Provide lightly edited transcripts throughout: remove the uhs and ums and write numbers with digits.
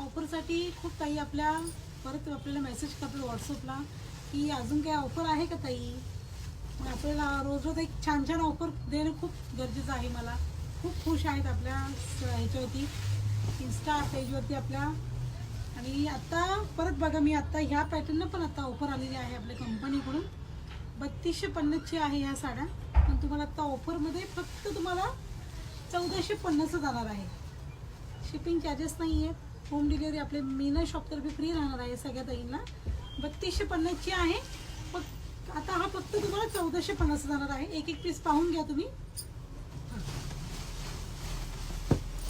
ऑफरसाठी खूप ताई आपल्या परत आपल्याला मेसेज करतात व्हॉट्सअपला की अजून काही ऑफर आहे का ताई. मग आपल्याला रोज रोज एक छान छान ऑफर देणं खूप गरजेचं आहे. मला खूप खुश आहेत आपल्या ह्याच्यावरती इन्स्टा पेजवरती आपल्या. आणि आता परत बघा मी आता ह्या पॅटर्नला पण आता ऑफर आलेली आहे आपल्या कंपनीकडून. 3250ची आहे ह्या साड्या. पण तुम्हाला आता ऑफरमध्ये फक्त तुम्हाला 1450 जाणार आहे. शिपिंग चार्जेस नाही आहेत. होम डिलिव्हरी आपले मीना शॉपतर्फे फ्री राहणार आहे सगळ्या ताईंना. 3250ची आहे. आता हा फक्त तुम्हाला 1450 जाणार आहे. एक एक पीस पाहून घ्या तुम्ही.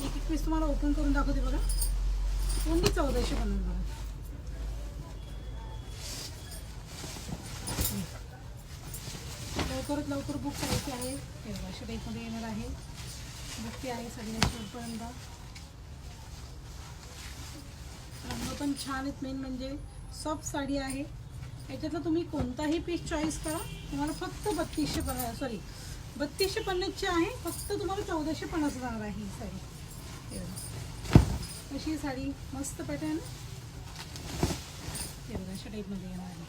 एक एक पीस तुम्हाला ओपन करून दाखवते बघा. ओनली 1450 बघा. लवकरात लवकर बुक करायची आहे. हे बघा अशा टाईपमध्ये येणार आहे. बुकती आहे सगळ्या शेवटपर्यंत. रंग पण छान आहेत. मेन म्हणजे सॉफ्ट साडी आहे. याच्यातलं तुम्ही कोणताही पीस चॉईस करा. तुम्हाला फक्त 3250ची आहे. फक्त तुम्हाला 1450 जाणार आहे ही साडी. कशी साडी मस्त पॅटर्न. हे बघा अशा टाईपमध्ये येणार आहे.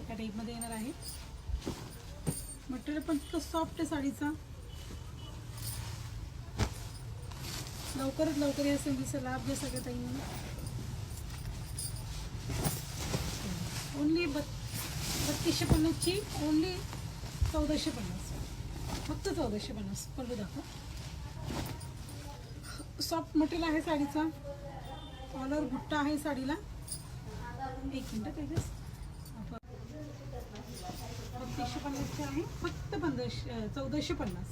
ह्या टाईपमध्ये येणार आहे. मटेरियल पण इतकं सॉफ्ट आहे साडीचा. लवकरात लवकर या संधीचा लाभ घ्या सगळ्या ताईंनी. ओनली 3250ची ओनली 1450. फक्त 1450. पल्लू दाखव. सॉफ्ट मटेरियल आहे साडीचा. कॉलर बुट्टा आहे साडीला. एक मिनिट त्याच्यात 3250ची आहे. फक्त 1450.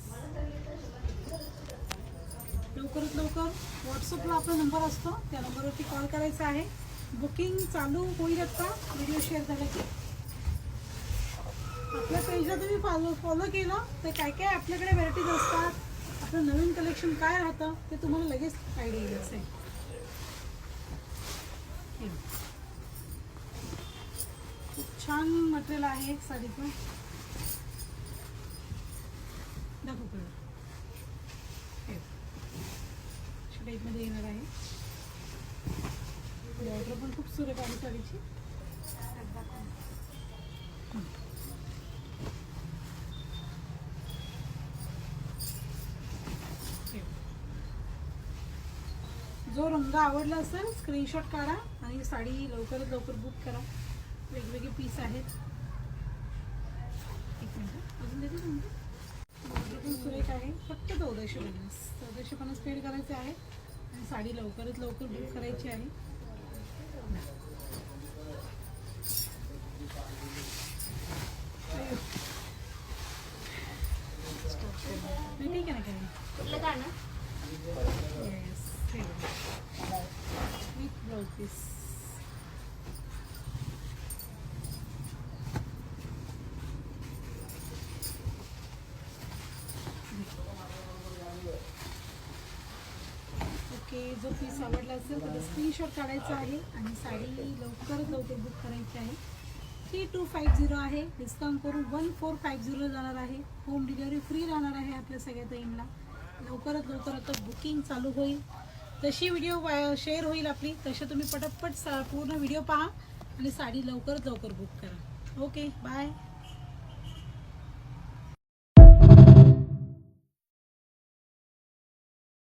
लवकरात लवकर व्हॉट्सअपला आपला नंबर असतो. त्या नंबरवरती कॉल करायचा आहे. बुकिंग चालू होईल आता व्हिडिओ शेअर झाला की. आपल्या पेजला तुम्ही फॉलो केलं तर काय काय आपल्याकडे व्हरायटीज असतात, आपलं नवीन कलेक्शन काय राहतं ते तुम्हाला लगेच आयडिया येईल. असेल खूप छान मटेरियल आहे साडीचं. दाखव कळलं टाईपमध्ये येणार आहे. ऑर्डर पण खूप सुरेख आहे साडीची. जो रंग आवडला असेल स्क्रीनशॉट काढा आणि साडी लवकरात लवकर बुक करा. वेगवेगळे पीस आहेत. एक मिनिट अजून देते तुमचं. ऑर्डर पण सुरेख आहे. फक्त 1450 पेड करायचे आहे आणि साडी लवकरात लवकर बुक करायची आहे. ठीक आहे ना काही कुठलं गाणं. Yes with blouse piece. Okay. जो पीस आवडला असेल तर स्क्रीनशॉट काढायचा आहे आणि साडी लवकरात लवकर बुक करायची आहे. 3250 आहे. डिस्काउंट करून 1450 जाणार आहे. होम डिलिव्हरी फ्री राहणार आहे आपल्या सगळ्या ताईंना. लवकरात लवकर आता बुकिंग चालू होईल. जशी व्हिडिओ शेअर होईल आपली तसे तुम्ही पटपट पूर्ण व्हिडिओ पहा आणि साडी लवकरात लवकर बुक करा. Okay bye.